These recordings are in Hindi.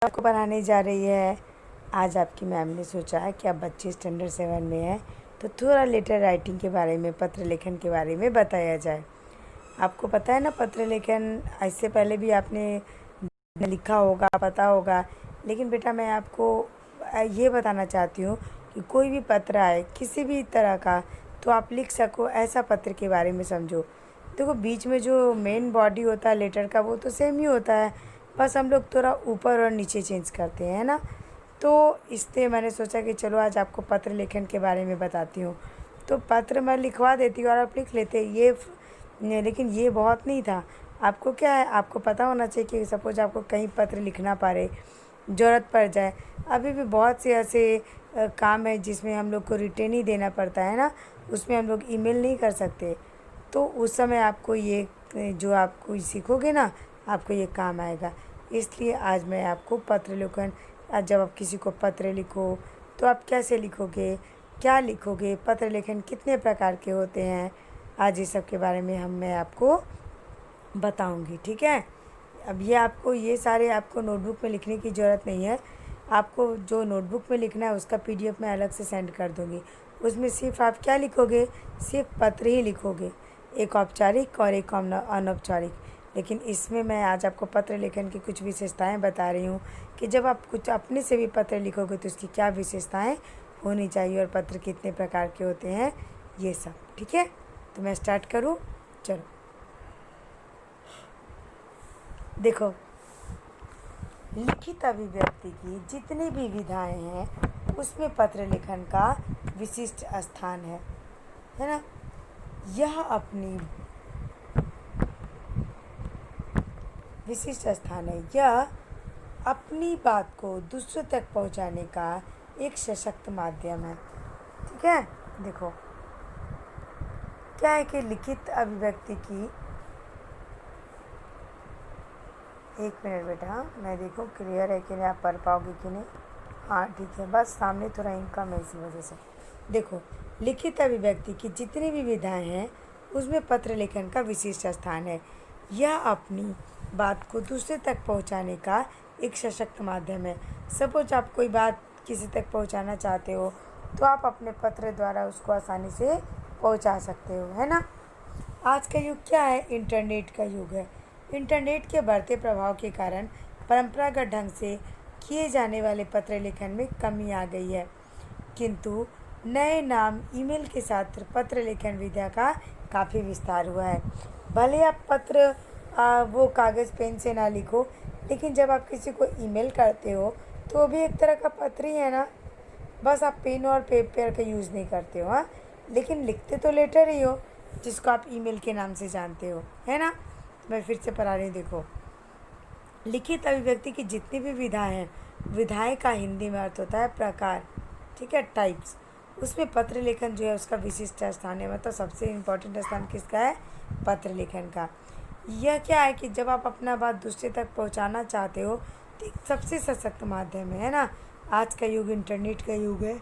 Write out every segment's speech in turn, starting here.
आपको पढ़ाने जा रही है। आज आपकी मैम ने सोचा है कि आप बच्चे स्टैंडर्ड 7 में हैं, तो थोड़ा लेटर राइटिंग के बारे में, पत्र लेखन के बारे में बताया जाए। आपको पता है ना, पत्र लेखन इससे पहले भी आपने लिखा होगा, पता होगा। लेकिन बेटा मैं आपको ये बताना चाहती हूँ कि कोई भी पत्र आए किसी भी तरह का, तो आप लिख सको ऐसा पत्र के बारे में समझो। देखो, बीच में जो मेन बॉडी होता है लेटर का, वो तो सेम ही होता है, बस हम लोग थोड़ा ऊपर और नीचे चेंज करते हैं ना। तो इसलिए मैंने सोचा कि चलो आज आपको पत्र लेखन के बारे में बताती हूँ। तो पत्र मैं लिखवा देती हूँ और आप लिख लेते लेकिन ये बहुत नहीं था। आपको क्या है, आपको पता होना चाहिए कि सपोज आपको कहीं पत्र लिखना पड़े, ज़रूरत पड़ जाए। अभी भी बहुत से ऐसे काम है जिसमें हम लोग को रिटर्न ही देना पड़ता है ना, उसमें हम लोग ईमेल नहीं कर सकते। तो उस समय आपको ये जो आपको सीखोगे ना, आपको ये काम आएगा। इसलिए आज मैं आपको पत्र लेखन, आज जब आप किसी को पत्र लिखो तो आप कैसे लिखोगे, क्या लिखोगे, पत्र लेखन कितने प्रकार के होते हैं, आज इस सब के बारे में मैं आपको बताऊंगी। ठीक है। अब ये सारे आपको नोटबुक में लिखने की ज़रूरत नहीं है। आपको जो नोटबुक में लिखना है उसका पीडीएफ मैं अलग से सेंड कर दूँगी। उसमें सिर्फ आप क्या लिखोगे, सिर्फ पत्र ही लिखोगे, एक औपचारिक और एक अनौपचारिक। लेकिन इसमें मैं आज आपको पत्र लेखन की कुछ विशेषताएं बता रही हूँ कि जब आप कुछ अपने से भी पत्र लिखोगे तो उसकी क्या विशेषताएं होनी चाहिए और पत्र कितने प्रकार के होते हैं, ये सब। ठीक है, तो मैं स्टार्ट करूँ। चलो देखो, लिखित अभिव्यक्ति की जितनी भी विधाएं हैं उसमें पत्र लेखन का विशिष्ट स्थान है ना। यह अपनी विशिष्ट स्थान है, यह अपनी बात को दूसरों तक पहुंचाने का एक सशक्त माध्यम है। ठीक है। देखो क्या है कि लिखित अभिव्यक्ति की, एक मिनट बेटा, मैं देखूँ क्लियर है कि नहीं, आप पढ़ पाओगे कि नहीं। हाँ ठीक है, बस सामने थोड़ा इनकम है इसी वजह से। देखो, लिखित अभिव्यक्ति की जितनी भी विधाएं हैं उसमें पत्र लेखन का विशिष्ट स्थान है। यह अपनी बात को दूसरे तक पहुंचाने का एक सशक्त माध्यम है। सपोज आप कोई बात किसी तक पहुंचाना चाहते हो तो आप अपने पत्र द्वारा उसको आसानी से पहुंचा सकते हो, है ना। आज का युग क्या है, इंटरनेट का युग है। इंटरनेट के बढ़ते प्रभाव के कारण परंपरागत ढंग से किए जाने वाले पत्र लेखन में कमी आ गई है, किंतु नए नाम ईमेल के साथ पत्र लेखन विधा का काफ़ी विस्तार हुआ है। भले आप पत्र वो कागज़ पेन से ना लिखो, लेकिन जब आप किसी को ईमेल करते हो तो वो भी एक तरह का पत्र ही है ना। बस आप पेन और पेपर का यूज़ नहीं करते हो, हाँ, लेकिन लिखते तो लेटर ही हो जिसको आप ईमेल के नाम से जानते हो, है ना। मैं फिर से पढ़ा रही हूँ, देखो। लिखित अभिव्यक्ति की जितनी भी विधाएं हैं, विधाएं का हिंदी में अर्थ होता है प्रकार। ठीक है, टाइप्स। उसमें पत्र लेखन जो है उसका विशिष्ट स्थान है, मतलब सबसे इम्पोर्टेंट स्थान किसका है, पत्र लेखन का। यह क्या है कि जब आप अपना बात दूसरे तक पहुंचाना चाहते हो तो एक सबसे सशक्त माध्यम है ना। आज का युग इंटरनेट का युग है।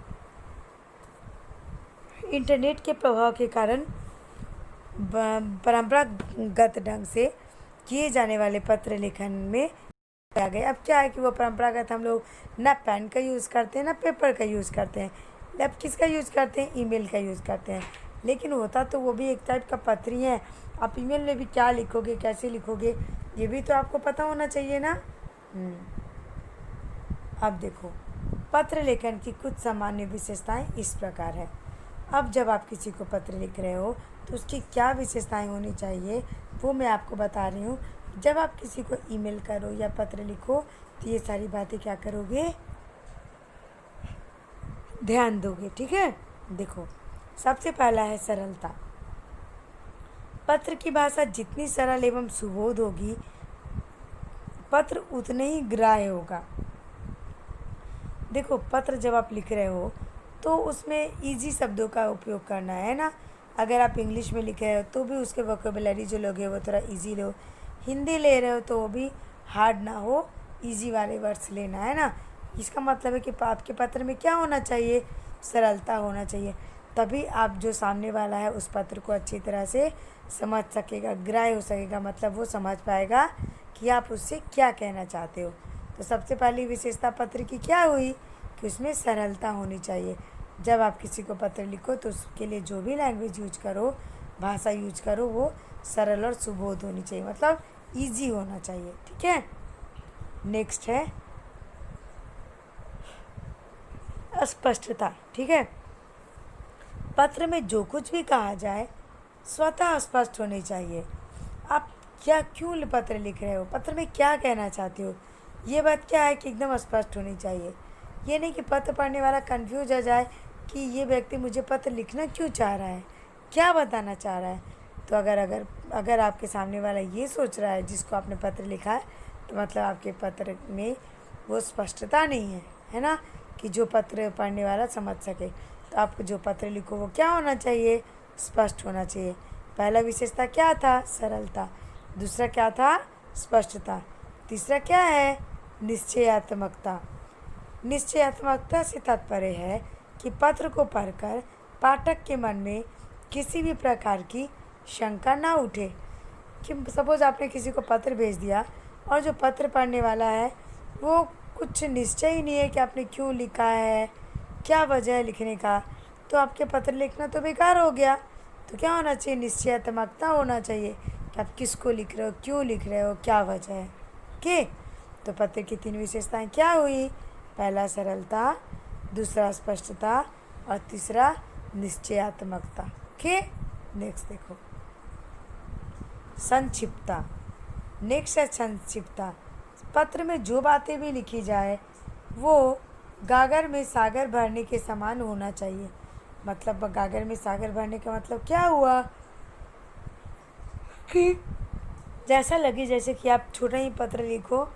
इंटरनेट के प्रभाव के कारण परंपरागत ढंग से किए जाने वाले पत्र लेखन में आ गए। अब क्या है कि वो परंपरागत हम लोग ना पेन का यूज़ करते हैं ना पेपर का यूज़ करते हैं। अब किसका यूज़ करते हैं, ईमेल का यूज़ करते हैं। लेकिन होता तो वो भी एक टाइप का पत्र ही है। आप ईमेल में भी क्या लिखोगे, कैसे लिखोगे, ये भी तो आपको पता होना चाहिए ना। अब देखो, पत्र लेखन की कुछ सामान्य विशेषताएं इस प्रकार है। अब जब आप किसी को पत्र लिख रहे हो तो उसकी क्या विशेषताएं होनी चाहिए वो मैं आपको बता रही हूँ। जब आप किसी को ईमेल करो या पत्र लिखो तो ये सारी बातें क्या करोगे, ध्यान दोगे। ठीक है। देखो, सबसे पहला है सरलता। पत्र की भाषा जितनी सरल एवं सुबोध होगी, पत्र उतने ही ग्राह्य होगा। देखो, पत्र जब आप लिख रहे हो तो उसमें इजी शब्दों का उपयोग करना है ना। अगर आप इंग्लिश में लिख रहे हो तो भी उसके वोकेबुलरी जो लोगे वो थोड़ा इजी लो। हिंदी ले रहे हो तो वो भी हार्ड ना हो, इजी वाले वर्ड्स लेना है ना। इसका मतलब है कि आपके पत्र में क्या होना चाहिए, सरलता होना चाहिए। तभी आप जो सामने वाला है उस पत्र को अच्छी तरह से समझ सकेगा, ग्राह्य हो सकेगा, मतलब वो समझ पाएगा कि आप उससे क्या कहना चाहते हो। तो सबसे पहली विशेषता पत्र की क्या हुई कि उसमें सरलता होनी चाहिए। जब आप किसी को पत्र लिखो तो उसके लिए जो भी लैंग्वेज यूज करो, भाषा यूज करो, वो सरल और सुबोध होनी चाहिए, मतलब ईजी होना चाहिए। ठीक है, नेक्स्ट है स्पष्टता। ठीक है, पत्र में जो कुछ भी कहा जाए स्वतः स्पष्ट होनी चाहिए। आप क्या क्यों पत्र लिख रहे हो, पत्र में क्या कहना चाहते हो, ये बात क्या है कि एकदम स्पष्ट होनी चाहिए। ये नहीं कि पत्र पढ़ने वाला कंफ्यूज हो जाए कि ये व्यक्ति मुझे पत्र लिखना क्यों चाह रहा है, क्या बताना चाह रहा है। तो अगर अगर अगर आपके सामने वाला ये सोच रहा है जिसको आपने पत्र लिखा है, तो मतलब आपके पत्र में वो स्पष्टता नहीं है ना, कि जो पत्र पढ़ने वाला समझ सके। तो आप जो पत्र लिखो वो क्या होना चाहिए, स्पष्ट होना चाहिए। पहला विशेषता क्या था, सरलता। दूसरा क्या था, स्पष्टता। तीसरा क्या है, निश्चयात्मकता। निश्चयात्मकता से तात्पर्य है कि पत्र को पढ़कर पाठक के मन में किसी भी प्रकार की शंका ना उठे। कि सपोज आपने किसी को पत्र भेज दिया और जो पत्र पढ़ने वाला है वो कुछ निश्चय ही नहीं है कि आपने क्यों लिखा है, क्या वजह है लिखने का, तो आपके पत्र लिखना तो बेकार हो गया। तो क्या होना चाहिए, निश्चयात्मकता होना चाहिए कि आप किसको लिख रहे हो, क्यों लिख रहे हो, क्या वजह है। ओके, तो पत्र की 3 विशेषताएं क्या हुई, पहला सरलता, दूसरा स्पष्टता और तीसरा निश्चयात्मकता। ओके, नेक्स्ट देखो संक्षिप्तता। नेक्स्ट है संक्षिप्तता। पत्र में जो बातें भी लिखी जाए वो गागर में सागर भरने के समान होना चाहिए। मतलब गागर में सागर भरने का मतलब क्या हुआ कि जैसा लगे जैसे कि आप छोटा ही पत्र लिखो,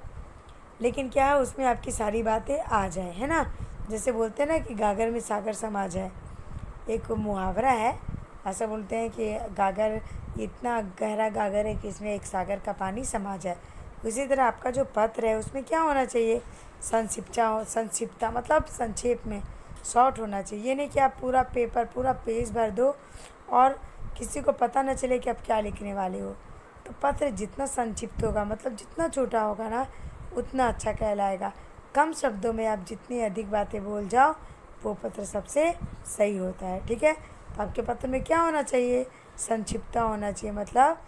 लेकिन क्या है उसमें आपकी सारी बातें आ जाए, है ना। जैसे बोलते हैं ना कि गागर में सागर समा जाए, एक मुहावरा है, ऐसा बोलते हैं कि गागर इतना गहरा गागर है कि इसमें एक सागर का पानी समा जाए। उसी तरह आपका जो पत्र है उसमें क्या होना चाहिए, संक्षिप्तता मतलब संक्षेप में, शॉर्ट होना चाहिए। ये नहीं कि आप पूरा पेपर पूरा पेज भर दो और किसी को पता न चले कि आप क्या लिखने वाले हो। तो पत्र जितना संक्षिप्त होगा, मतलब जितना छोटा होगा ना, उतना अच्छा कहलाएगा। कम शब्दों में आप जितनी अधिक बातें बोल जाओ वो पत्र सबसे सही होता है। ठीक है, तो आपके पत्र में क्या होना चाहिए, संक्षिप्तता होना चाहिए, मतलब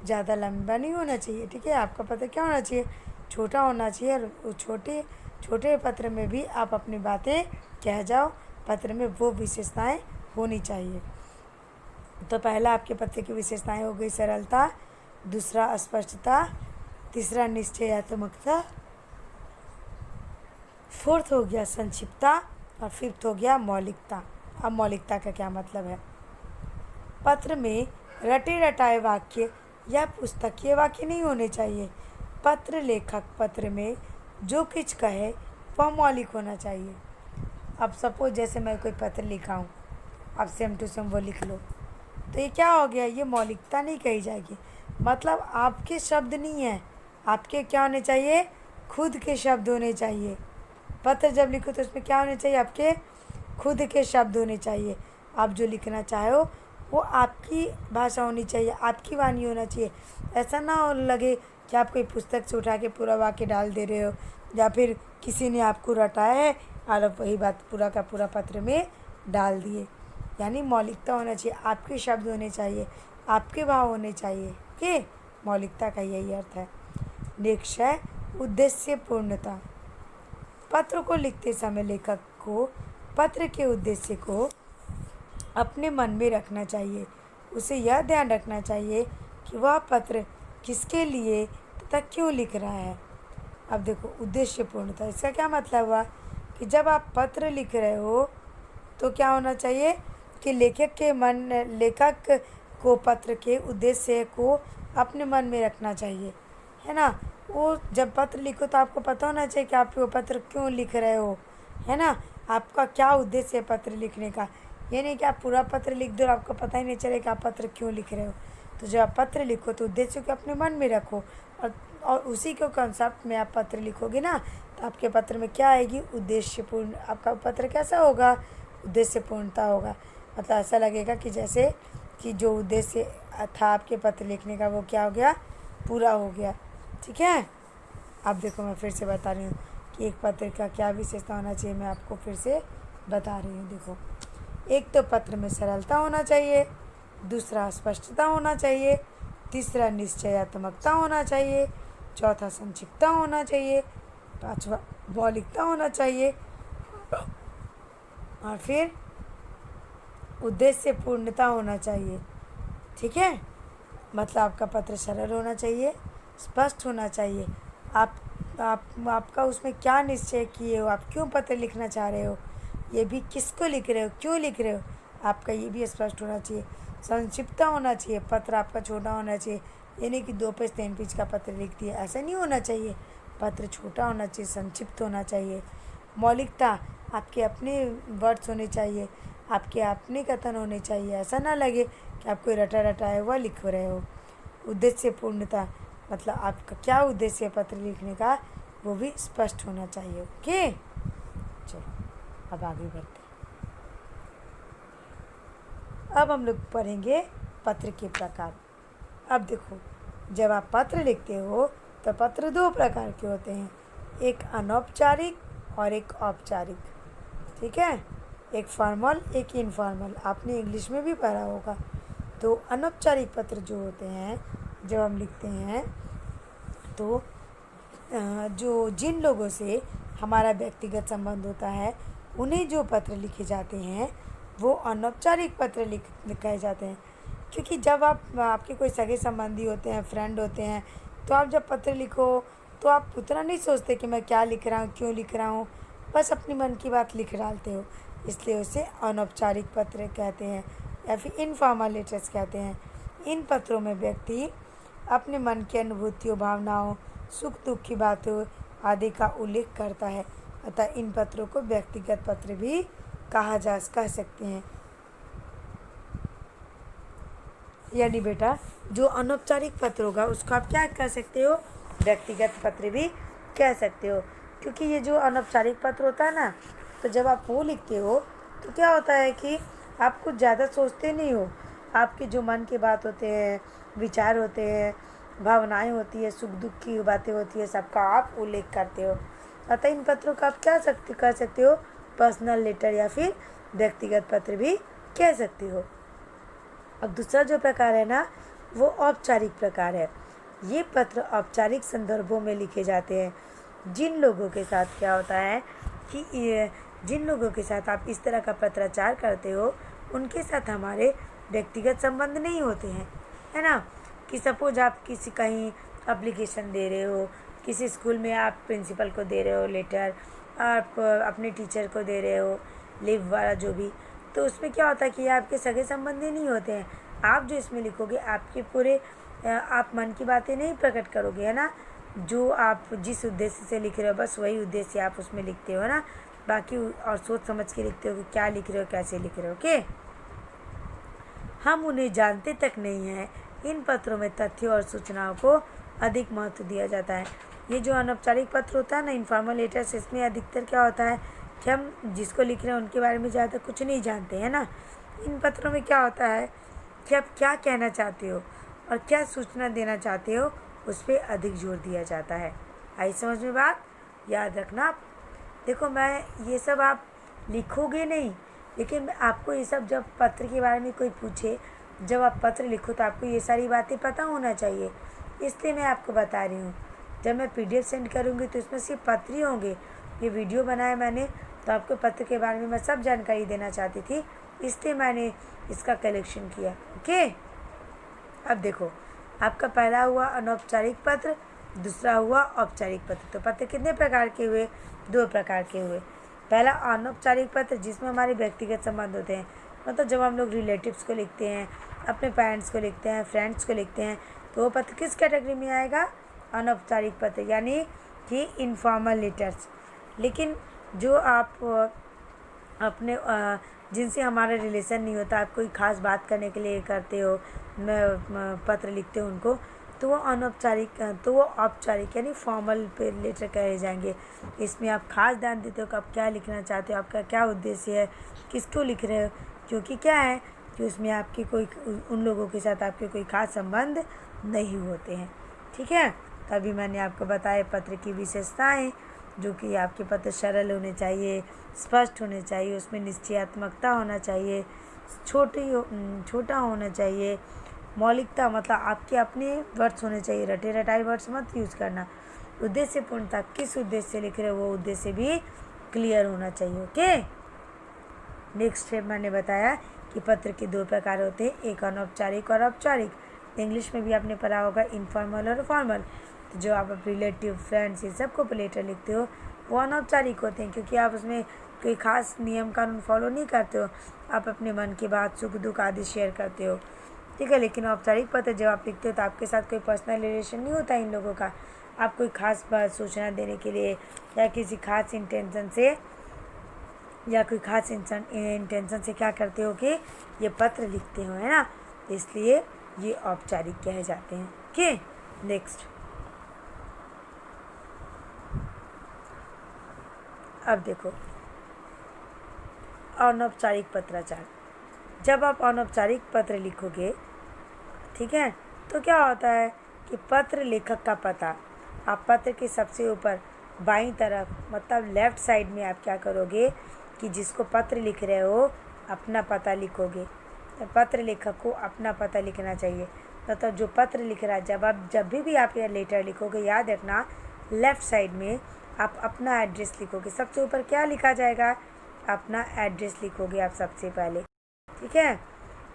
ज़्यादा लंबा नहीं होना चाहिए। ठीक है, आपका पत्र क्या होना चाहिए, छोटा होना चाहिए। और छोटे छोटे पत्र में भी आप अपनी बातें कह जाओ, पत्र में वो विशेषताएं होनी चाहिए। तो पहला आपके पत्र की विशेषताएं हो गई सरलता, दूसरा स्पष्टता, तीसरा निश्चयात्मकता, फोर्थ हो गया संक्षिप्तता और फिफ्थ हो गया मौलिकता। अब मौलिकता का क्या मतलब है, पत्र में रटे रटाए वाक्य या पुस्तकीय वाक्य नहीं होने चाहिए। पत्र लेखक पत्र में जो कुछ कहे वह मौलिक होना चाहिए। अब सपोज जैसे मैं कोई पत्र लिखा हूँ, अब सेम टू सेम वो लिख लो, तो ये क्या हो गया, ये मौलिकता नहीं कही जाएगी। मतलब आपके शब्द नहीं है, आपके क्या होने चाहिए, खुद के शब्द होने चाहिए। पत्र जब लिखो तो उसमें क्या होने चाहिए, आपके खुद के शब्द होने चाहिए। आप जो लिखना चाहो वो आपकी भाषा होनी चाहिए, आपकी वाणी होना चाहिए। ऐसा ना हो लगे कि आप कोई पुस्तक से उठा के पूरा वाक्य डाल दे रहे हो, या फिर किसी ने आपको रटाया है और आप वही बात पूरा का पूरा पत्र में डाल दिए। यानी मौलिकता होना चाहिए, आपके शब्द होने चाहिए, आपके भाव होने चाहिए। कि मौलिकता का यही अर्थ है। नेक्स्ट है उद्देश्य पूर्णता। पत्र को लिखते समय लेखक को पत्र के उद्देश्य को अपने मन में रखना चाहिए। उसे यह ध्यान रखना चाहिए कि वह पत्र किसके लिए तथा क्यों लिख रहा है। अब देखो उद्देश्य पूर्णता, इसका क्या मतलब हुआ कि जब आप पत्र लिख रहे हो तो क्या होना चाहिए कि लेखक को पत्र के उद्देश्य को अपने मन में रखना चाहिए, है ना। वो जब पत्र लिखो तो आपको पता होना चाहिए कि आप वो पत्र क्यों लिख रहे हो, है ना। आपका क्या उद्देश्य है पत्र लिखने का। ये नहीं कि आप पूरा पत्र लिख दो और आपको पता ही नहीं चले कि आप पत्र क्यों लिख रहे हो। तो जब आप पत्र लिखो तो उद्देश्य को अपने मन में रखो, और उसी के कंसेप्ट में आप पत्र लिखोगे ना, तो आपके पत्र में क्या आएगी, उद्देश्यपूर्ण। आपका पत्र कैसा होगा, उद्देश्यपूर्णता होगा। मतलब ऐसा लगेगा कि जैसे कि जो उद्देश्य था आपके पत्र लिखने का वो क्या हो गया, पूरा हो गया। ठीक है, अब देखो मैं फिर से बता रही हूँ कि एक पत्र का क्या विशेषता होना चाहिए, मैं आपको फिर से बता रही हूँ। देखो, एक तो पत्र में सरलता होना चाहिए, दूसरा स्पष्टता होना चाहिए, तीसरा निश्चयात्मकता होना चाहिए, चौथा संक्षिप्तता होना चाहिए, पांचवा मौलिकता होना चाहिए, और फिर उद्देश्य पूर्णता होना चाहिए। ठीक है, मतलब आपका पत्र सरल होना चाहिए, स्पष्ट होना चाहिए, आपका उसमें क्या निश्चय किए हो, आप क्यों पत्र लिखना चाह रहे हो, ये भी किसको लिख रहे हो, क्यों लिख रहे हो, आपका ये भी स्पष्ट होना चाहिए। संक्षिप्तता होना चाहिए, पत्र आपका छोटा होना चाहिए, ये नहीं कि 2 पेज 3 पेज का पत्र लिख दिया, ऐसा नहीं होना चाहिए। पत्र छोटा होना चाहिए, संक्षिप्त होना चाहिए। मौलिकता, आपके अपने वर्ड्स होने चाहिए, आपके अपने कथन होने चाहिए, ऐसा ना लगे कि आप कोई रटा रटाया हुआ लिख रहे हो। उद्देश्य पूर्णता, मतलब आपका क्या उद्देश्य है पत्र लिखने का, वो भी स्पष्ट होना चाहिए। ओके, चलो अब आगे बढ़ते हैं। अब हम लोग पढ़ेंगे पत्र के प्रकार। अब देखो, जब आप पत्र लिखते हो तो पत्र 2 प्रकार के होते हैं, एक अनौपचारिक और एक औपचारिक। ठीक है, एक फॉर्मल एक इनफॉर्मल, आपने इंग्लिश में भी पढ़ा होगा। तो अनौपचारिक पत्र जो होते हैं, जब हम लिखते हैं तो जो जिन लोगों से हमारा व्यक्तिगत संबंध होता है, उन्हें जो पत्र लिखे जाते हैं वो अनौपचारिक पत्र लिखे जाते हैं। क्योंकि जब आपके कोई सगे संबंधी होते हैं, फ्रेंड होते हैं, तो आप जब पत्र लिखो तो आप उतना नहीं सोचते कि मैं क्या लिख रहा हूँ, क्यों लिख रहा हूँ, बस अपनी मन की बात लिख डालते हो, इसलिए उसे अनौपचारिक पत्र कहते हैं या फिर इनफॉर्मल लेटर्स कहते हैं। इन पत्रों में व्यक्ति अपने मन की अनुभूतियों, भावनाओं, सुख दुख की बातों आदि का उल्लेख करता है, अतः इन पत्रों को व्यक्तिगत पत्र भी कह सकते हैं। यानी बेटा, जो अनौपचारिक पत्र होगा उसको आप क्या कह सकते हो, व्यक्तिगत पत्र भी कह सकते हो। क्योंकि ये जो अनौपचारिक पत्र होता है ना, तो जब आप वो लिखते हो तो क्या होता है कि आप कुछ ज़्यादा सोचते नहीं हो, आपके जो मन की बात होते हैं, विचार होते हैं, भावनाएं होती है, सुख दुख की बातें होती है, सबका आप उल्लेख करते हो। अतः इन पत्रों का आप क्या कर सकते हो, पर्सनल लेटर या फिर व्यक्तिगत पत्र भी कह सकते हो। अब दूसरा जो प्रकार है ना, वो औपचारिक प्रकार है। ये पत्र औपचारिक संदर्भों में लिखे जाते हैं। जिन लोगों के साथ क्या होता है कि जिन लोगों के साथ आप इस तरह का पत्राचार करते हो, उनके साथ हमारे व्यक्तिगत संबंध नहीं होते हैं, है ना। कि सपोज आप किसी कहीं एप्लीकेशन दे रहे हो, किसी स्कूल में आप प्रिंसिपल को दे रहे हो लेटर, आप अपने टीचर को दे रहे हो लीव वाला जो भी, तो उसमें क्या होता है कि आपके सगे संबंधी नहीं होते हैं। आप जो इसमें लिखोगे, आपके पूरे आप मन की बातें नहीं प्रकट करोगे, है ना। जो आप जिस उद्देश्य से लिख रहे हो, बस वही उद्देश्य आप उसमें लिखते हो, है ना। बाकी और सोच समझ के लिखते हो कि क्या लिख रहे हो, कैसे लिख रहे हो। ओके, हम उन्हें जानते तक नहीं हैं। इन पत्रों में तथ्यों और सूचनाओं को अधिक महत्व दिया जाता है। ये जो अनौपचारिक पत्र होता है ना, इनफॉर्मल लेटर्स, इसमें अधिकतर क्या होता है कि हम जिसको लिख रहे हैं उनके बारे में ज़्यादा कुछ नहीं जानते हैं ना। इन पत्रों में क्या होता है कि आप क्या कहना चाहते हो और क्या सूचना देना चाहते हो, उस पर अधिक जोर दिया जाता है। आई समझ में बात, याद रखना। देखो, मैं ये सब आप लिखोगे नहीं, लेकिन आपको ये सब जब पत्र के बारे में कोई पूछे, जब आप पत्र लिखो तो आपको ये सारी बातें पता होना चाहिए, इसलिए मैं आपको बता रही हूँ। जब मैं PDF सेंड करूँगी तो इसमें सिर्फ पत्र ही होंगे। ये वीडियो बनाया मैंने तो आपको पत्र के बारे में मैं सब जानकारी देना चाहती थी, इसलिए मैंने इसका कलेक्शन किया। ओके, अब देखो, आपका पहला हुआ अनौपचारिक पत्र, दूसरा हुआ औपचारिक पत्र। तो पत्र कितने प्रकार के हुए, 2 प्रकार के हुए। पहला अनौपचारिक पत्र, जिसमें हमारे व्यक्तिगत संबंध होते हैं, मतलब जब हम लोग रिलेटिव्स को लिखते हैं, अपने पेरेंट्स को लिखते हैं, फ्रेंड्स को लिखते हैं, तो वो पत्र किस कैटेगरी में आएगा, अनौपचारिक पत्र, यानी कि इनफॉर्मल लेटर्स। लेकिन जो आप अपने जिनसे हमारा रिलेशन नहीं होता, आप कोई ख़ास बात करने के लिए करते हो, पत्र लिखते हो उनको, तो वो अनौपचारिक, तो वो औपचारिक यानी फॉर्मल पे लेटर कहे जाएंगे। इसमें आप खास ध्यान देते हो कि आप क्या लिखना चाहते हो, आपका क्या उद्देश्य है, किसको लिख रहे हो, क्योंकि क्या है कि उसमें आपके कोई उन लोगों के साथ आपके कोई खास संबंध नहीं होते हैं। ठीक है, तभी मैंने आपको बताया पत्र की विशेषताएं, जो कि आपके पत्र सरल होने चाहिए, स्पष्ट होने चाहिए, उसमें निश्चयात्मकता होना चाहिए, छोटा होना चाहिए, मौलिकता मतलब आपके अपने वर्ड्स होने चाहिए, रटे रटाई वर्ड्स मत यूज़ करना। उद्देश्यपूर्णता, किस उद्देश्य से लिख रहे हो वो उद्देश्य भी क्लियर होना चाहिए। ओके, नेक्स्ट स्टेप मैंने बताया कि पत्र के 2 प्रकार होते हैं, एक अनौपचारिक और औपचारिक। इंग्लिश में भी आपने पढ़ा होगा इनफॉर्मल और फॉर्मल। तो जो आप रिलेटिव, फ्रेंड्स, ये सबको लेटर लिखते हो वो अनौपचारिक होते हैं, क्योंकि आप उसमें कोई खास नियम कानून फॉलो नहीं करते हो, आप अपने मन की बात, सुख दुख आदि शेयर करते हो, ठीक है। लेकिन औपचारिक पत्र जब आप लिखते हो तो आपके साथ कोई पर्सनल रिलेशन नहीं होता इन लोगों का, आप कोई खास बात सूचना देने के लिए या किसी खास इंटेंशन से क्या करते हो कि ये पत्र लिखते हो, है ना, इसलिए ये औपचारिक कहे जाते हैं। Okay, next. अब देखो अनौपचारिक पत्राचार। जब आप अनौपचारिक पत्र लिखोगे, ठीक है, तो क्या होता है कि पत्र लेखक का पता आप पत्र के सबसे ऊपर बाईं तरफ मतलब लेफ़्ट साइड में आप क्या करोगे कि जिसको पत्र लिख रहे हो अपना पता लिखोगे। तो पत्र लेखक को अपना पता लिखना चाहिए। मतलब जो पत्र लिख रहा है, जब भी आप यह लेटर लिखोगे, याद रखना लेफ़्ट साइड में आप अपना एड्रेस लिखोगे। सबसे ऊपर क्या लिखा जाएगा? अपना एड्रेस लिखोगे आप सबसे पहले, ठीक है।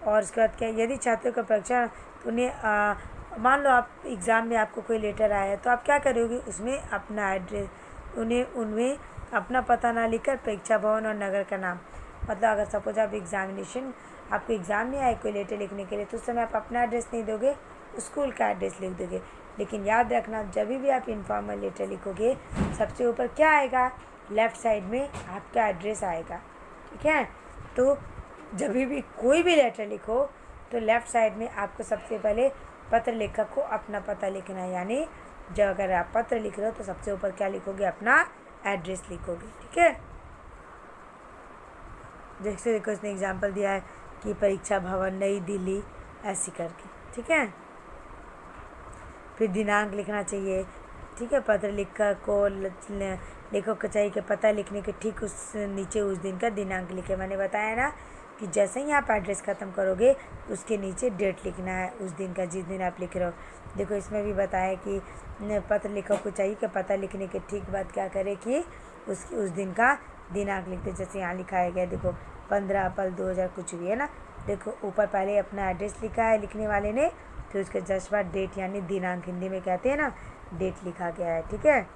और उसके बाद क्या, यदि छात्रों का परीक्षा तो उन्हें मान लो आप एग्ज़ाम में आपको कोई लेटर आया है तो आप क्या करोगे, उसमें अपना एड्रेस, उनमें अपना पता ना लिखकर परीक्षा भवन और नगर का नाम, मतलब अगर सपोज आप आपको एग्ज़ाम में आए कोई लेटर लिखने के लिए तो उस समय आप अपना एड्रेस नहीं दोगे, स्कूल का एड्रेस लिख दोगे। लेकिन याद रखना जब भी आप इनफॉर्मल लेटर लिखोगे सबसे ऊपर क्या आएगा, लेफ़्ट साइड में आपका एड्रेस आएगा, ठीक है। तो जब भी कोई भी लेटर लिखो तो लेफ़्ट साइड में आपको सबसे पहले पत्र लेखक को अपना पता लिखना है, यानी जब अगर आप पत्र लिख रहे हो तो सबसे ऊपर क्या लिखोगे, अपना एड्रेस लिखोगे, ठीक है। जैसे देखो इसने एग्जाम्पल दिया है कि परीक्षा भवन नई दिल्ली ऐसी करके, ठीक है। फिर दिनांक लिखना चाहिए, ठीक है। पत्र लेखक को चाहिए कि पता लिखने के ठीक उस नीचे उस दिन का दिनांक लिखे। मैंने बताया ना कि जैसे ही आप एड्रेस ख़त्म करोगे उसके नीचे डेट लिखना है उस दिन का, जिस दिन आप लिख रहे हो। देखो इसमें भी बताया कि पत्र लेखक को चाहिए कि पता लिखने के ठीक बाद क्या करे कि उस दिन का दिनांक लिखते। जैसे यहाँ लिखाया गया, देखो 15 अप्रैल 2000 कुछ भी है ना। देखो ऊपर पहले अपना एड्रेस लिखा है लिखने वाले ने, फिर उसके जस्ट बाद डेट यानी दिनांक, हिंदी में कहते हैं ना, डेट लिखा गया है, ठीक है।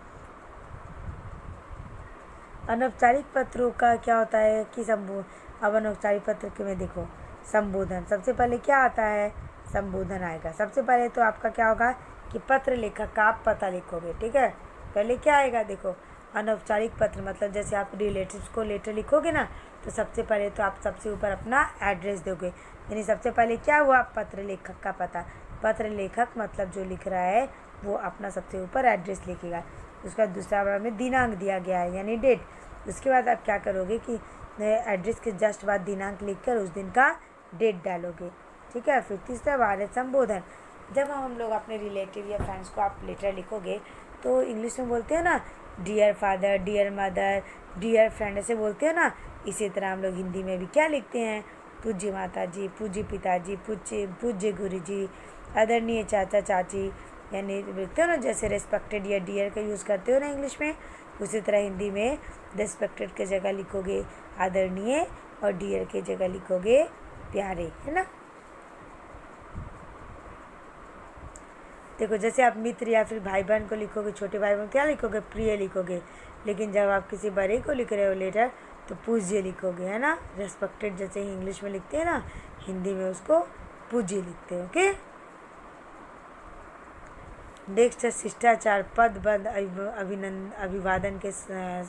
अनौपचारिक पत्रों का क्या होता है कि अब अनौपचारिक पत्र के में देखो संबोधन, सबसे पहले क्या आता है, संबोधन आएगा। सबसे पहले तो आपका क्या होगा कि पत्र लेखक का आप पता लिखोगे, ठीक है। पहले क्या आएगा, देखो अनौपचारिक पत्र मतलब जैसे आप रिलेटिव्स को लेटर लिखोगे ना तो सबसे पहले तो आप सबसे ऊपर अपना एड्रेस दोगे, यानी सबसे पहले क्या हुआ, पत्र लेखक का पता। पत्र लेखक मतलब जो लिख रहा है वो अपना सबसे ऊपर एड्रेस लिखेगा। उसके बाद दूसरा बार में दिनांक दिया गया है यानी डेट। उसके बाद आप क्या करोगे कि एड्रेस के जस्ट बाद दिनांक लिखकर उस दिन का डेट डालोगे, ठीक है। फिर तीसरा बार है संबोधन। जब हम लोग अपने रिलेटिव या फ्रेंड्स को आप लेटर लिखोगे तो इंग्लिश में बोलते हैं ना dear father, dear mother, dear friend, ऐसे बोलते हैं ना। इसी तरह हम लोग हिंदी में भी क्या लिखते हैं, पूज्य माता जी, पूज्य पिताजी, पूज्य गुरु जी, आदरणीय चाचा चाची, यानी लिखते हो ना जैसे रेस्पेक्टेड या डियर का यूज़ करते हो ना इंग्लिश में, उसी तरह हिंदी में रेस्पेक्टेड के जगह लिखोगे आदरणीय और डियर के जगह लिखोगे प्यारे, है ना। देखो जैसे आप मित्र या फिर भाई बहन को लिखोगे, छोटे भाई बहन क्या लिखोगे, प्रिय लिखोगे। लेकिन जब आप किसी बड़े को लिख रहे हो लेटर तो पूज्य लिखोगे, है ना। रेस्पेक्टेड जैसे ही इंग्लिश में लिखते हैं ना, हिंदी में उसको पूज्य लिखते हैं, ओके। नेक्स्ट है शिष्टाचार, पदबंध अभिवादन के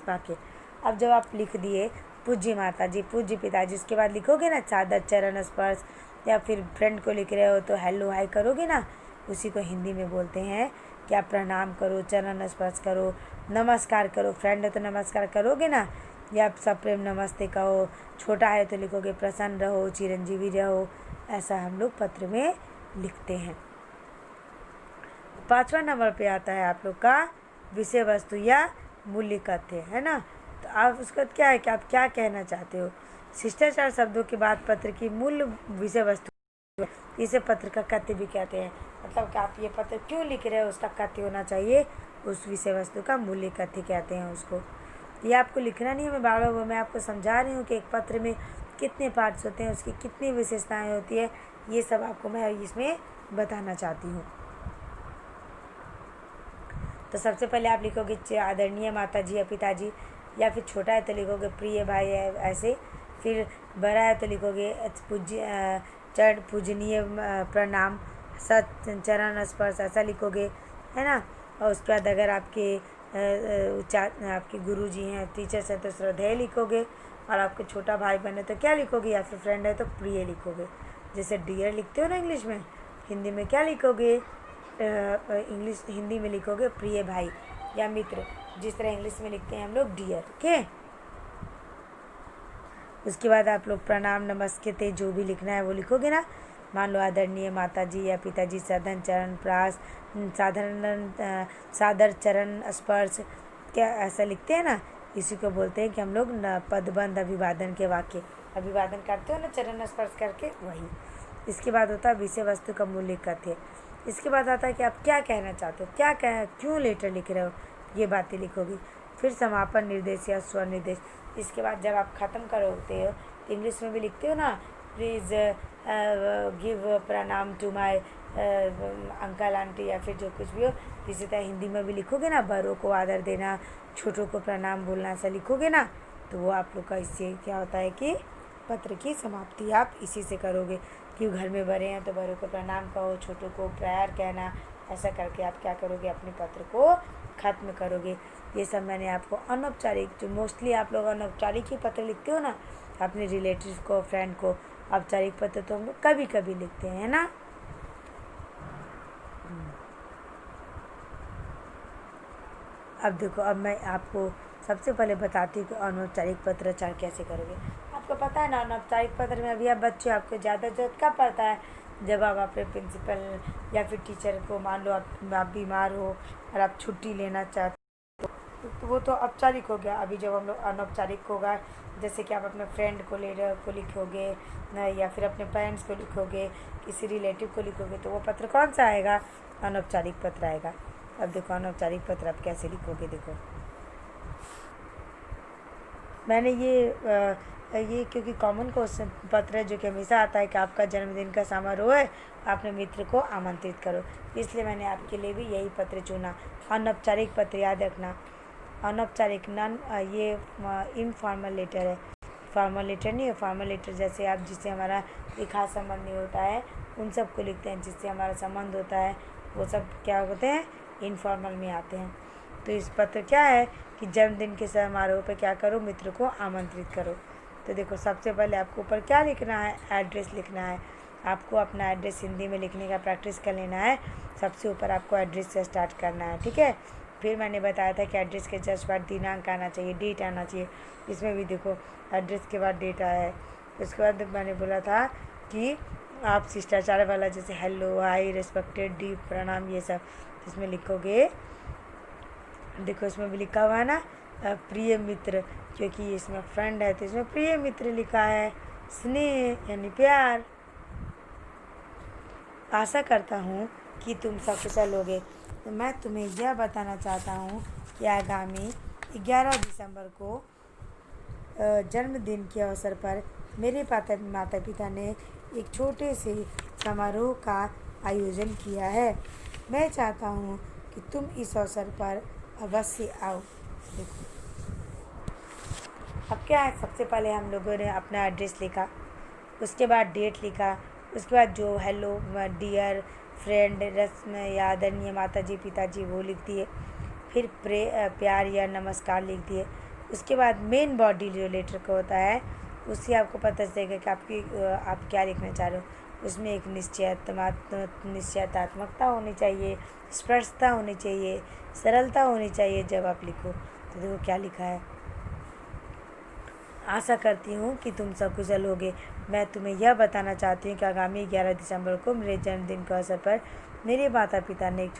वाक्य। अब जब आप लिख दिए पूज्य माता जी, पूज्य पिताजी, उसके बाद लिखोगे ना सादर चरण स्पर्श, या फिर फ्रेंड को लिख रहे हो तो हेलो हाय करोगे ना, उसी को हिंदी में बोलते हैं कि आप प्रणाम करो, चरण स्पर्श करो, नमस्कार करो। फ्रेंड है तो नमस्कार करोगे ना, या आप सप्रेम नमस्ते कहो। छोटा है तो लिखोगे प्रसन्न रहो, चिरंजीवी रहो। ऐसा हम लोग पत्र में लिखते हैं। 5वां नंबर पे आता है आप लोग का विषय वस्तु या मूल्य कथ्य, है ना। तो आप उसका क्या है कि आप क्या कहना चाहते हो। शिष्टाचार शब्दों के बाद पत्र की मूल विषय वस्तु, इसे पत्र का कथ्य भी कहते हैं। मतलब कि आप ये पत्र क्यों लिख रहे हो उसका कथ्य होना चाहिए, उस विषय वस्तु का मूल्य कथ्य कहते हैं उसको। ये आपको लिखना नहीं है, मैं बार बार मैं आपको समझा रही हूँ कि एक पत्र में कितने पार्ट्स होते हैं, उसकी कितनी विशेषताएं होती है, ये सब आपको मैं इसमें बताना चाहती हूँ। तो सबसे पहले आप लिखोगे आदरणीय माता जी या पिताजी, या फिर छोटा है तो लिखोगे प्रिय भाई है ऐसे। फिर बड़ा है तो लिखोगे चरण पूजनीय प्रणाम सत चरण स्पर्श ऐसा लिखोगे, है ना। और उसके बाद अगर आपके गुरु जी हैं, टीचर्स हैं तो श्रद्धेय लिखोगे। और आपके छोटा भाई बहन है तो क्या लिखोगे, या फिर फ्रेंड है तो प्रिय लिखोगे। जैसे डियर लिखते हो ना इंग्लिश में, हिंदी में क्या लिखोगे, हिंदी में लिखोगे प्रिय भाई या मित्र, जिस तरह इंग्लिश में लिखते हैं हम लोग डियर, ओके। उसके बाद आप लोग प्रणाम नमस्ते जो भी लिखना है वो लिखोगे ना। मान लो आदरणीय माता जी या पिताजी, साधन चरण प्रास साधारण सादर चरण स्पर्श, क्या ऐसा लिखते हैं ना। इसी को बोलते हैं कि हम लोग पदबंध अभिवादन के वाक्य, अभिवादन करते हो ना चरण स्पर्श करके, वही। इसके बाद होता है विषय वस्तु का मूल्य कथ्य। इसके बाद आता है कि आप क्या कहना चाहते हो, क्यों लेटर लिख रहे हो, ये बातें लिखोगी। फिर समापन निर्देश या स्वर निर्देश। इसके बाद जब आप ख़त्म करोगे हो, इंग्लिश में भी लिखते हो ना, प्लीज़ गिव प्रणाम टू माय अंकल आंटी या फिर जो कुछ भी हो। इसी तरह हिंदी में भी लिखोगे ना, बड़ों को आदर देना, छोटों को प्रणाम बोलना, ऐसा लिखोगे ना। तो वो आप लोग का इससे क्या होता है कि पत्र की समाप्ति आप इसी से करोगे कि घर में बड़े हैं तो बड़ों को प्रणाम कहो, छोटों को प्यार कहना, ऐसा करके आप क्या करोगे, अपने पत्र को ख़त्म करोगे। ये सब मैंने आपको अनौपचारिक, जो मोस्टली आप लोग अनौपचारिक ही पत्र लिखते हो ना अपने रिलेटिव को, फ्रेंड को। औपचारिक पत्र तो हम लोग कभी कभी लिखते हैं, है ना। अब देखो, अब मैं आपको सबसे पहले बताती हूँ कि अनौपचारिक पत्राचार कैसे करोगे। आपको पता है ना, अनौपचारिक पत्र में अभी आप बच्चे, आपको ज़्यादा जरूरत कब पड़ता है, जब आप अपने प्रिंसिपल या फिर टीचर को, मान लो आप बीमार हो और आप छुट्टी लेना चाहते हो, तो वो तो औपचारिक हो गया। अभी जब हम लोग अनौपचारिक होगा, जैसे कि आप अपने फ्रेंड को लिखोगे या फिर अपने पेरेंट्स को लिखोगे, किसी रिलेटिव को लिखोगे, तो वो पत्र कौन सा आएगा, अनौपचारिक पत्र आएगा। अब देखो अनौपचारिक पत्र आप कैसे लिखोगे। देखो मैंने ये क्योंकि कॉमन क्वेश्चन पत्र है जो कि हमेशा आता है कि आपका जन्मदिन का समारोह है, अपने मित्र को आमंत्रित करो, इसलिए मैंने आपके लिए भी यही पत्र चुना। अनौपचारिक पत्र याद रखना, अनौपचारिक ये इनफॉर्मल लेटर है, फॉर्मल लेटर नहीं है। फॉर्मल लेटर जैसे आप जिससे हमारा एक खास संबंध नहीं होता है उन सब को लिखते हैं, जिससे हमारा संबंध होता है वो सब क्या होते हैं, इनफॉर्मल में आते हैं। तो इस पत्र क्या है कि जन्मदिन के समारोह पे क्या करो, मित्र को आमंत्रित करो। तो देखो सबसे पहले आपको ऊपर क्या लिखना है, एड्रेस लिखना है। आपको अपना एड्रेस हिंदी में लिखने का प्रैक्टिस कर लेना है। सबसे ऊपर आपको एड्रेस से स्टार्ट करना है, ठीक है। फिर मैंने बताया था कि एड्रेस के जस्ट बाद दिनांक आना चाहिए, डेट आना चाहिए। इसमें भी देखो एड्रेस के बाद डेट आया है। उसके बाद मैंने बोला था कि आप शिष्टाचार वाला जैसे हेलो, हाय, रिस्पेक्टेड, डीप, प्रणाम, ये सब इसमें लिखोगे। देखो इसमें भी लिखा हुआ है ना प्रिय मित्र, क्योंकि इसमें फ्रेंड है तो इसमें प्रिय मित्र लिखा है। स्नेह यानी प्यार। आशा करता हूँ कि तुम सकुशल होगे। तो मैं तुम्हें यह बताना चाहता हूँ कि आगामी 11 दिसंबर को जन्मदिन के अवसर पर मेरे माता पिता ने एक छोटे से समारोह का आयोजन किया है। मैं चाहता हूँ कि तुम इस अवसर पर अवश्य आओ। देखो अब क्या है, सबसे पहले हम लोगों ने अपना एड्रेस लिखा, उसके बाद डेट लिखा, उसके बाद जो हेलो, डियर, फ्रेंड, रस्म या आदरणीय माता जी पिताजी वो लिख दिए। फिर प्यार या नमस्कार लिख दिए। उसके बाद मेन बॉडी जो लेटर का होता है उससे आपको पता चलेगा कि आप क्या लिखना चाह रहे हो। उसमें एक निश्चयात्मकता होनी चाहिए, स्पष्टता होनी चाहिए, सरलता होनी चाहिए जब आप लिखो। तो देखो क्या लिखा है, आशा करती हूँ कि तुम सकुशल होगे। मैं तुम्हें यह बताना चाहती हूँ कि आगामी 11 दिसंबर को मेरे जन्मदिन के अवसर पर मेरे माता पिता ने एक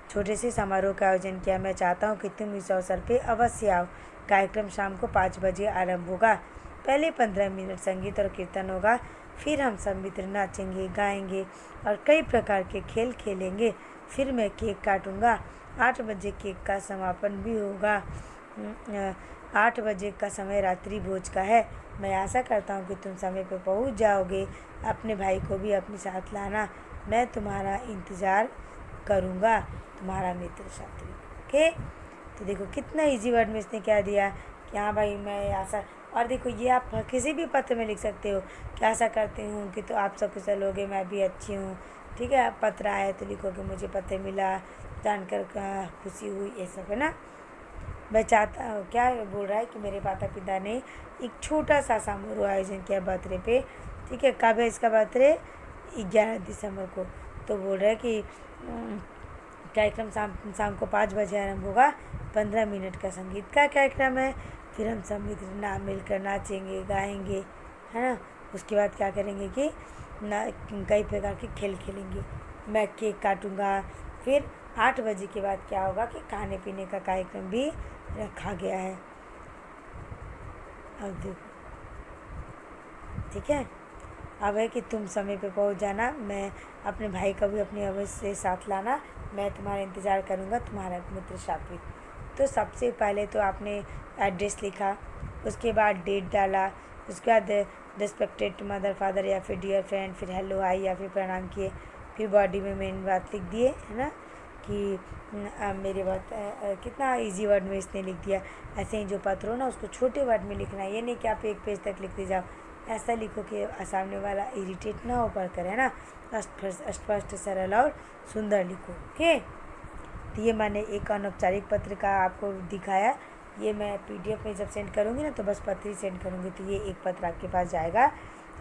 छोटे से समारोह का आयोजन किया। मैं चाहता हूँ कि तुम इस अवसर पर अवश्य आओ। कार्यक्रम शाम को 5 बजे आरंभ होगा। पहले 15 मिनट संगीत और कीर्तन होगा, फिर हम सब मित्र नाचेंगे, गाएंगे और कई प्रकार के खेल खेलेंगे। फिर मैं केक काटूंगा। 8 बजे केक का समापन भी होगा। 8 बजे का समय रात्रि भोज का है। मैं आशा करता हूँ कि तुम समय पर पहुँच जाओगे। अपने भाई को भी अपने साथ लाना। मैं तुम्हारा इंतज़ार करूँगा। तुम्हारा मित्र शात्री। ओके, तो देखो कितना इजी वर्ड में इसने क्या दिया कि हाँ भाई मैं आशा। और देखो ये आप किसी भी पत्र में लिख सकते हो कि आशा करती हूँ कि तो आप सब कुशल होगे, मैं भी अच्छी हूँ। ठीक है, पत्र आया तो लिखो कि मुझे पत्र मिला, जानकर खुशी हुई, ये सब है ना। मैं चाहता हूँ, क्या बोल रहा है कि मेरे माता पिता ने एक छोटा सा समारोह आयोजन किया बर्थडे पे। ठीक है, कब है इसका बर्थडे? 11 दिसंबर को। तो बोल रहा है कि कार्यक्रम शाम को 5 बजे आरंभ होगा। 15 मिनट का संगीत का कार्यक्रम है। फिर हम सब मित्र मिलकर नाचेंगे, गाएंगे, है ना। उसके बाद क्या करेंगे कि कई प्रकार के खेल खेलेंगे। मैं केक काटूंगा। फिर 8 बजे के बाद क्या होगा कि खाने पीने का कार्यक्रम भी रखा गया है। अब देखो, ठीक है। अब है कि तुम समय पे पहुंच जाना। मैं अपने भाई का भी अपने अवश्य साथ लाना। मैं तुम्हारा इंतज़ार करूँगा। तुम्हारा मित्र सात्विक। तो सबसे पहले तो आपने एड्रेस लिखा, उसके बाद डेट डाला, उसके बाद रिस्पेक्टेड मदर फादर या फिर डियर फ्रेंड, फिर हेलो हाई या फिर प्रणाम किए, फिर बॉडी में मेन बात लिख दिए, है ना, कि मेरे बात कितना इजी वर्ड में इसने लिख दिया। ऐसे ही जो पत्र हो ना उसको छोटे वर्ड में लिखना है। ये नहीं कि आप एक पेज तक लिखते जाओ। ऐसा लिखो कि सामने वाला इरिटेट ना हो पढ़कर, है ना। स्पष्ट सरल और सुंदर लिखो। ओके, तो ये मैंने एक अनौपचारिक पत्र का आपको दिखाया। ये मैं PDF में जब सेंड करूँगी ना तो बस पत्र ही सेंड करूँगी। तो ये एक पत्र आपके पास जाएगा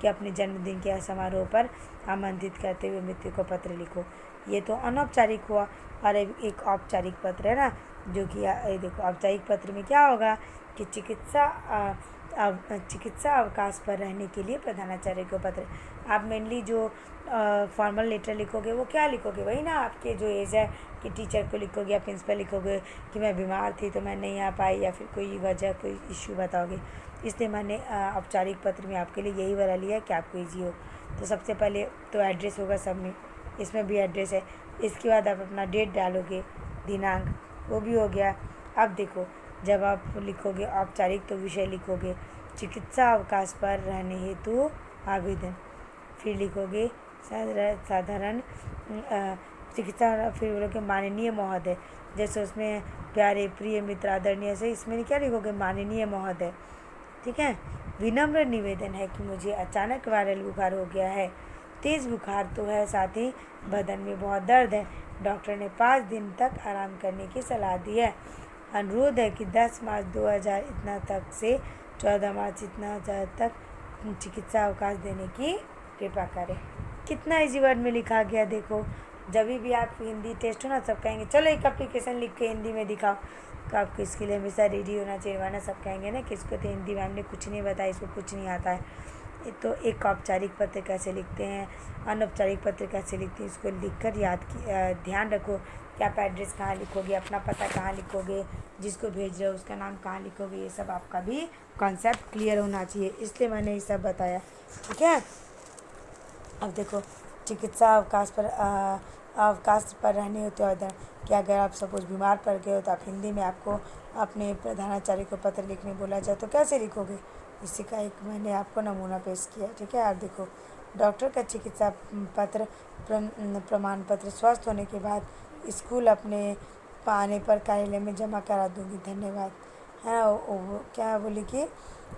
कि अपने जन्मदिन के समारोह पर आमंत्रित करते हुए मित्र को पत्र लिखो। ये तो अनौपचारिक हुआ। और एक औपचारिक पत्र है ना, जो कि देखो औपचारिक पत्र में क्या होगा कि चिकित्सा अवकाश पर रहने के लिए प्रधानाचार्य को पत्र। आप मेनली जो फॉर्मल लेटर लिखोगे वो क्या लिखोगे, वही ना आपके जो एज है कि टीचर को लिखोगे या प्रिंसिपल लिखोगे कि मैं बीमार थी तो मैं नहीं आ पाई, या फिर कोई वजह कोई इश्यू बताओगे। इसलिए मैंने औपचारिक पत्र में आपके लिए यही वाला लिया कि आपको ईजी हो। तो सबसे पहले तो एड्रेस होगा सब में, इसमें भी एड्रेस है। इसके बाद आप अपना डेट डालोगे, दिनांक, वो भी हो गया। अब देखो, जब आप लिखोगे औपचारिक तो विषय लिखोगे चिकित्सा अवकाश पर रहने हेतु आवेदन। फिर लिखोगे साधारण चिकित्सा, फिर बोलोगे माननीय महोदय। जैसे उसमें प्यारे प्रिय मित्र आदरणीय से, इसमें क्या लिखोगे माननीय महोदय। ठीक है। विनम्र निवेदन है कि मुझे अचानक वायरल बुखार हो गया है। तेज़ बुखार तो है, साथ ही बदन में बहुत दर्द है। डॉक्टर ने 5 दिन तक आराम करने की सलाह दी है। अनुरोध है कि 10 मार्च 2000 इतना तक से 14 मार्च इतना तक चिकित्सा अवकाश देने की कृपा करें। कितना इजी वर्ड में लिखा गया। देखो, जब भी आप हिंदी टेस्ट हो ना, सब कहेंगे चलो एक एप्लीकेशन लिख के हिंदी में दिखाओ। तो आपको इसके लिए हमेशा रेडी होना चाहिए, वरना सब कहेंगे ना कि इसको तो हिंदी मैम ने कुछ नहीं बताया, इसको कुछ नहीं आता है। तो एक औपचारिक पत्र कैसे लिखते हैं, अनौपचारिक पत्र कैसे लिखते हैं, इसको लिखकर ध्यान रखो कि आप एड्रेस कहाँ लिखोगे, अपना पता कहाँ लिखोगे, जिसको भेज रहे हो उसका नाम कहाँ लिखोगे। ये सब आपका भी कॉन्सेप्ट क्लियर होना चाहिए, इसलिए मैंने ये सब बताया। ठीक है। अब देखो, चिकित्सा अवकाश पर रहने होते आवेदन कि अगर आप सपोज बीमार पड़ गए हो तो आप हिंदी में आपको अपने प्रधानाचार्य को पत्र लिखने बोला जाए तो कैसे लिखोगे। इसी का एक मैंने आपको नमूना पेश किया। ठीक है। आप देखो, डॉक्टर का चिकित्सा पत्र प्रमाण पत्र स्वस्थ होने के बाद स्कूल अपने आने पर कार्यालय में जमा करा दूंगी, धन्यवाद। है ना, वो क्या बोली कि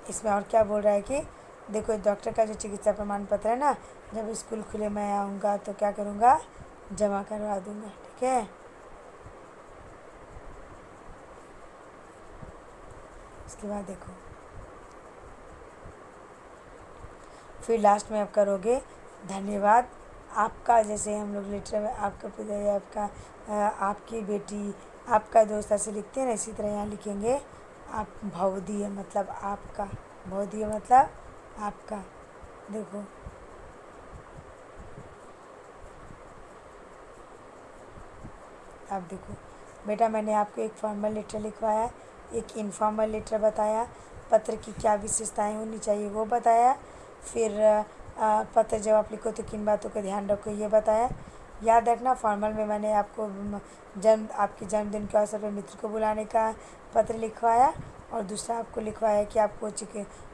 इसमें और क्या बोल रहा है कि देखो, डॉक्टर का जो चिकित्सा प्रमाण पत्र है ना, जब स्कूल खुले मैं आऊँगा तो क्या करूँगा, जमा करवा दूँगा। ठीक है। उसके बाद देखो, फिर लास्ट में आप करोगे धन्यवाद आपका। जैसे हम लोग लेटर में आपका पिता, आपका आपकी बेटी, आपका दोस्त ऐसे लिखते हैं ना, इसी तरह यहाँ लिखेंगे आप भवदीय मतलब आपका, भवदीय मतलब आपका। देखो आप देखो बेटा, मैंने आपको एक फॉर्मल लेटर लिखवाया, एक इनफॉर्मल लेटर बताया, पत्र की क्या विशेषताएं होनी चाहिए वो बताया, फिर पत्र जब आप लिखो तो किन बातों का ध्यान रखो ये बताया। याद रखना, फॉर्मल में मैंने आपको आपके जन्मदिन के अवसर पर मित्र को बुलाने का पत्र लिखवाया, और दूसरा आपको लिखवाया कि आपको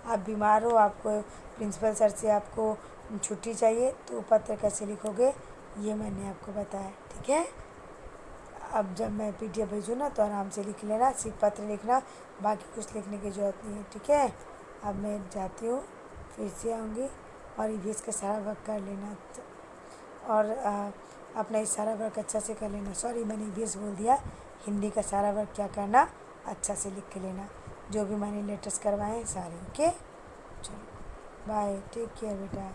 आप बीमार हो, आपको प्रिंसिपल सर से आपको छुट्टी चाहिए, तो पत्र कैसे लिखोगे ये मैंने आपको बताया। ठीक है, अब जब मैं पीडीएफ भेजूँ ना तो आराम से लिख लेना, सिर्फ पत्र लिखना, बाकी कुछ लिखने की ज़रूरत नहीं है। ठीक है, अब मैं जाती हूँ, फिर से आऊँगी, और ईवीएस का सारा वर्क कर लेना, और अपना इस सारा वर्क अच्छा से कर लेना। सॉरी, मैंने ईवीएस बोल दिया, हिंदी का सारा वर्क क्या करना, अच्छा से लिख के लेना, जो भी मैंने लेटेस्ट करवाए हैं सारे। ओके, चलो बाय, टेक केयर बेटा।